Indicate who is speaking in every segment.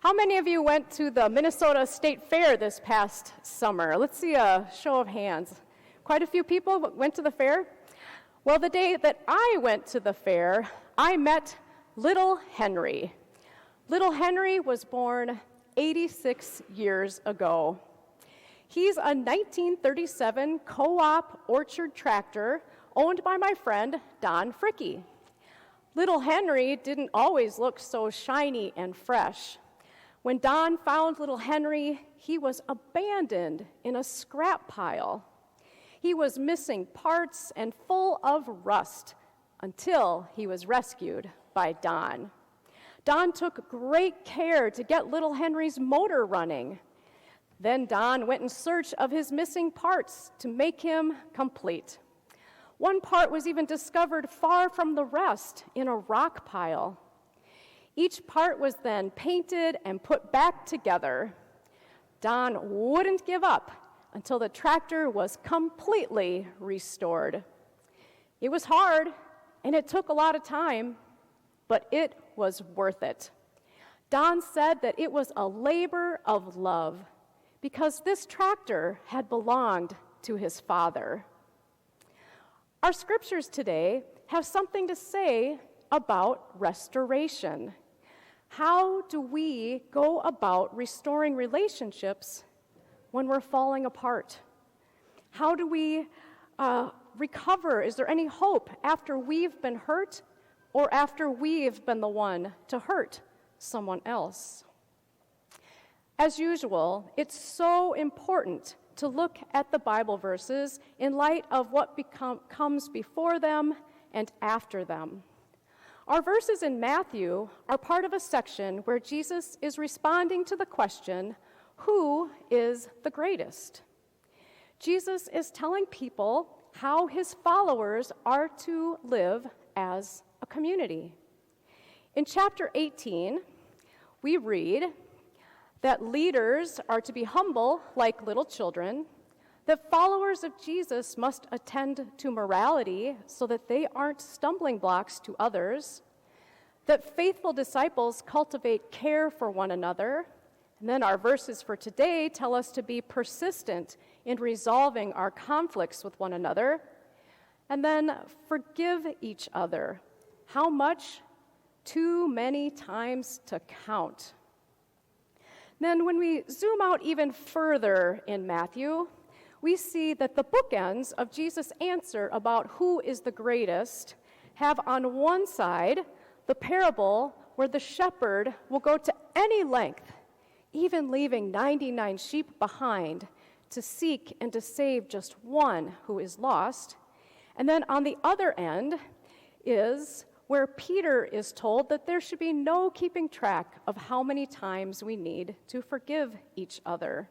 Speaker 1: How many of you went to the Minnesota State Fair this past summer? Let's see a show of hands. Quite a few people went to the fair? Well, the day that I went to the fair, I met little Henry. Little Henry was born 86 years ago. He's a 1937 co-op orchard tractor owned by my friend Don Fricke. Little Henry didn't always look so shiny and fresh. When Don found little Henry, he was abandoned in a scrap pile. He was missing parts and full of rust until he was rescued by Don. Don took great care to get little Henry's motor running. Then Don went in search of his missing parts to make him complete. One part was even discovered far from the rest in a rock pile. Each part was then painted and put back together. Don wouldn't give up until the tractor was completely restored. It was hard, and it took a lot of time, but it was worth it. Don said that it was a labor of love because this tractor had belonged to his father. Our scriptures today have something to say about restoration. How do we go about restoring relationships when we're falling apart? How do we recover? Is there any hope after we've been hurt or after we've been the one to hurt someone else? As usual, it's so important to look at the Bible verses in light of what comes before them and after them. Our verses in Matthew are part of a section where Jesus is responding to the question, who is the greatest? Jesus is telling people how his followers are to live as a community. In chapter 18, we read that leaders are to be humble like little children, that followers of Jesus must attend to morality so that they aren't stumbling blocks to others, that faithful disciples cultivate care for one another, and then our verses for today tell us to be persistent in resolving our conflicts with one another, and then forgive each other. How much? Too many times to count. Then when we zoom out even further in Matthew, we see that the bookends of Jesus' answer about who is the greatest have on one side the parable where the shepherd will go to any length, even leaving 99 sheep behind, to seek and to save just one who is lost. And then on the other end is where Peter is told that there should be no keeping track of how many times we need to forgive each other.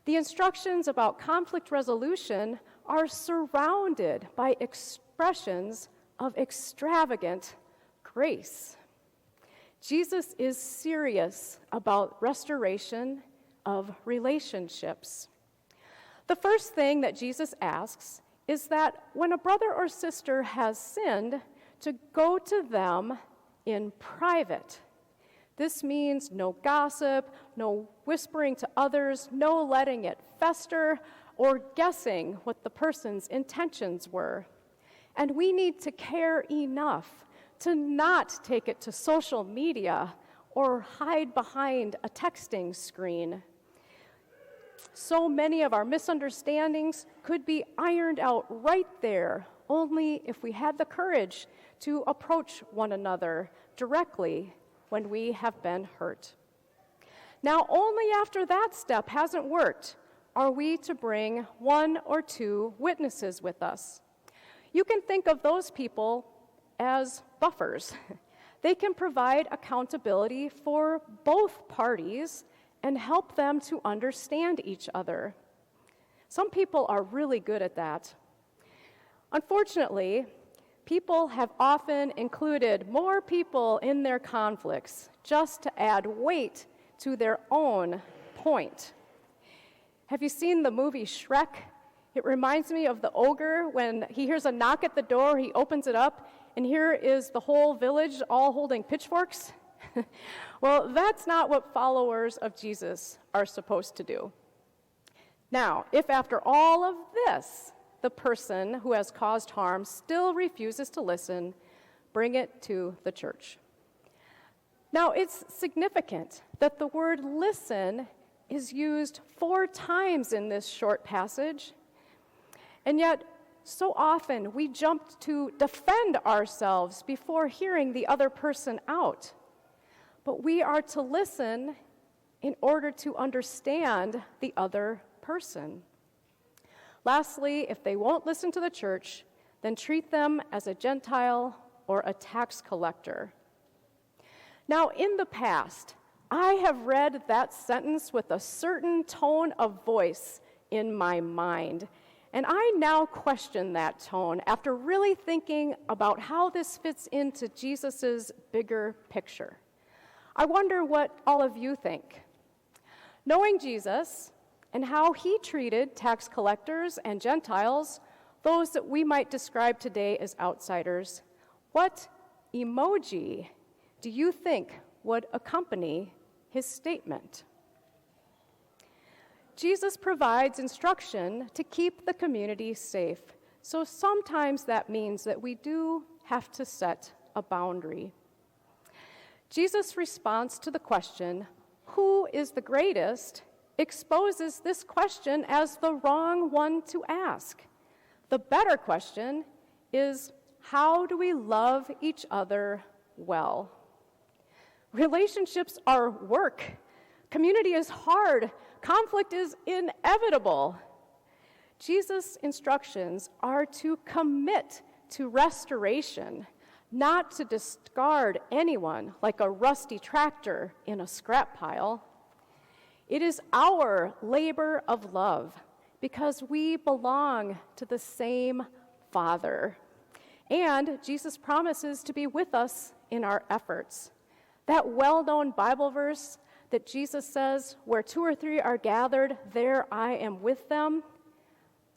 Speaker 1: The instructions about conflict resolution are surrounded by expressions of extravagant grace. Jesus is serious about restoration of relationships. The first thing that Jesus asks is that when a brother or sister has sinned, to go to them in private. This means no gossip, no whispering to others, no letting it fester, or guessing what the person's intentions were. And we need to care enough to not take it to social media or hide behind a texting screen. So many of our misunderstandings could be ironed out right there, only if we had the courage to approach one another directly when we have been hurt. Now, only after that step hasn't worked are we to bring one or two witnesses with us. You can think of those people as buffers. They can provide accountability for both parties and help them to understand each other. Some people are really good at that. Unfortunately, people have often included more people in their conflicts just to add weight to their own point. Have you seen the movie Shrek? It reminds me of the ogre when he hears a knock at the door, he opens it up, and here is the whole village all holding pitchforks. Well, that's not what followers of Jesus are supposed to do. Now, if after all of this, the person who has caused harm still refuses to listen, bring it to the church. Now, it's significant that the word listen is used 4 times in this short passage, and yet so often we jump to defend ourselves before hearing the other person out. But we are to listen in order to understand the other person. Lastly, if they won't listen to the church, then treat them as a Gentile or a tax collector. Now, in the past, I have read that sentence with a certain tone of voice in my mind, and I now question that tone after really thinking about how this fits into Jesus' bigger picture. I wonder what all of you think. Knowing Jesus and how he treated tax collectors and Gentiles, those that we might describe today as outsiders, what emoji do you think would accompany his statement? Jesus provides instruction to keep the community safe, so sometimes that means that we do have to set a boundary. Jesus' response to the question, "Who is the greatest?" exposes this question as the wrong one to ask. The better question is, how do we love each other well? Relationships are work. Community is hard. Conflict is inevitable. Jesus' instructions are to commit to restoration, not to discard anyone like a rusty tractor in a scrap pile. It is our labor of love because we belong to the same Father. And Jesus promises to be with us in our efforts. That well-known Bible verse that Jesus says, "Where 2 or 3 are gathered, there I am with them,"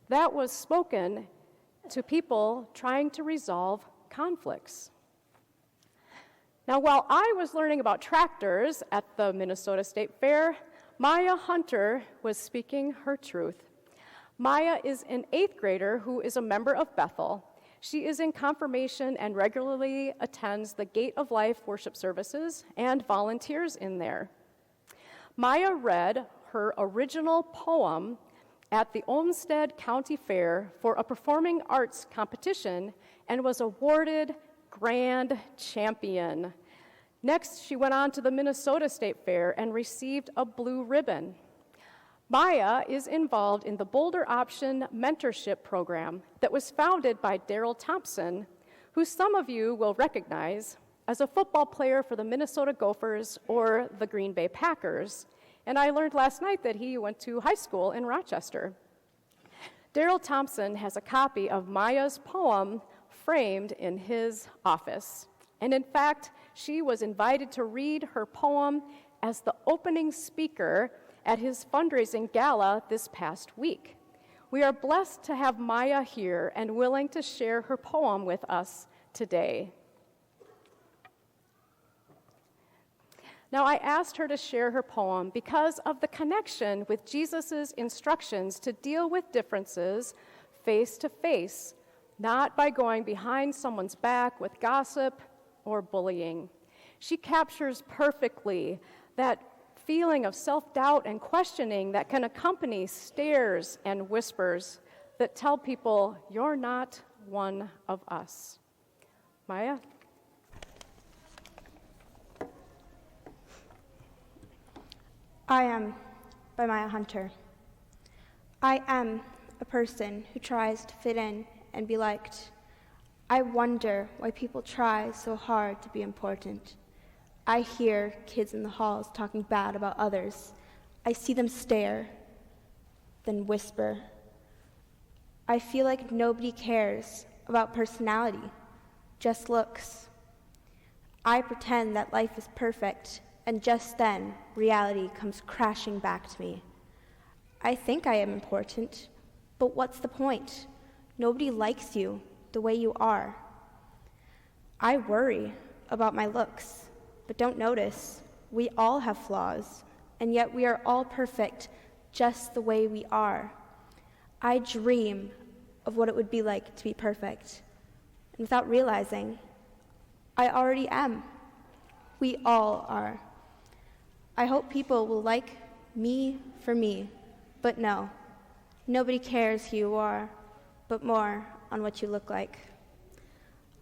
Speaker 1: that was spoken to people trying to resolve conflicts. Now, while I was learning about tractors at the Minnesota State Fair, Maya Hunter was speaking her truth. Maya is an 8th grader who is a member of Bethel. She is in confirmation and regularly attends the Gate of Life worship services and volunteers in there. Maya read her original poem at the Olmsted County Fair for a performing arts competition and was awarded Grand Champion. Next, she went on to the Minnesota State Fair and received a blue ribbon. Maya is involved in the Boulder Option Mentorship Program that was founded by Daryl Thompson, who some of you will recognize as a football player for the Minnesota Gophers or the Green Bay Packers. And I learned last night that he went to high school in Rochester. Daryl Thompson has a copy of Maya's poem framed in his office. And in fact, she was invited to read her poem as the opening speaker at his fundraising gala this past week. We are blessed to have Maya here and willing to share her poem with us today. Now, I asked her to share her poem because of the connection with Jesus' instructions to deal with differences face to face, not by going behind someone's back with gossip or bullying. She captures perfectly that feeling of self-doubt and questioning that can accompany stares and whispers that tell people, "You're not one of us." Maya?
Speaker 2: I Am by Maya Hunter. I am a person who tries to fit in and be liked. I wonder why people try so hard to be important. I hear kids in the halls talking bad about others. I see them stare, then whisper. I feel like nobody cares about personality, just looks. I pretend that life is perfect, and just then, reality comes crashing back to me. I think I am important, but what's the point? Nobody likes you the way you are. I worry about my looks. but don't notice. We all have flaws, and yet we are all perfect just the way we are. I dream of what it would be like to be perfect, and without realizing, I already am. We all are. I hope people will like me for me, but no, nobody cares who you are, but more on what you look like.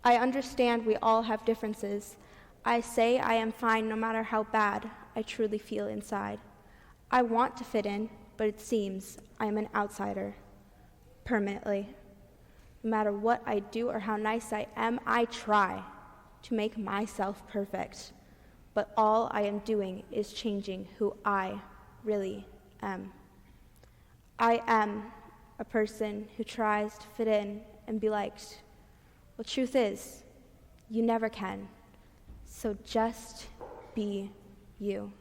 Speaker 2: I understand we all have differences. I say I am fine no matter how bad I truly feel inside. I want to fit in, but it seems I am an outsider, permanently. No matter what I do or how nice I am, I try to make myself perfect. But all I am doing is changing who I really am. I am a person who tries to fit in and be liked. Well, truth is, you never can. So just be you.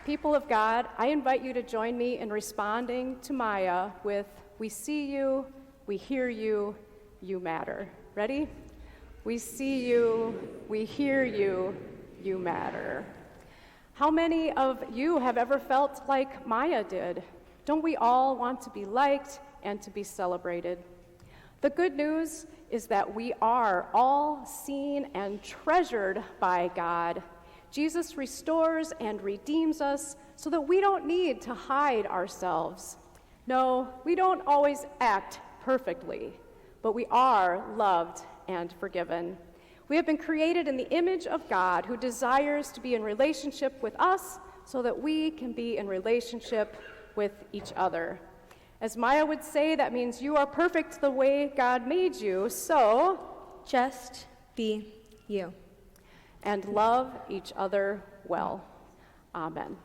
Speaker 1: People of God, I invite you to join me in responding to Maya with, "We see you, we hear you, you matter." Ready? We see you, we hear you, you matter. How many of you have ever felt like Maya did? Don't we all want to be liked and to be celebrated? The good news is that we are all seen and treasured by God. Jesus restores and redeems us so that we don't need to hide ourselves. No, we don't always act perfectly, but we are loved and forgiven. We have been created in the image of God, who desires to be in relationship with us so that we can be in relationship with each other. As Maya would say, that means you are perfect the way God made you, so
Speaker 2: just be you.
Speaker 1: And love each other well. Amen.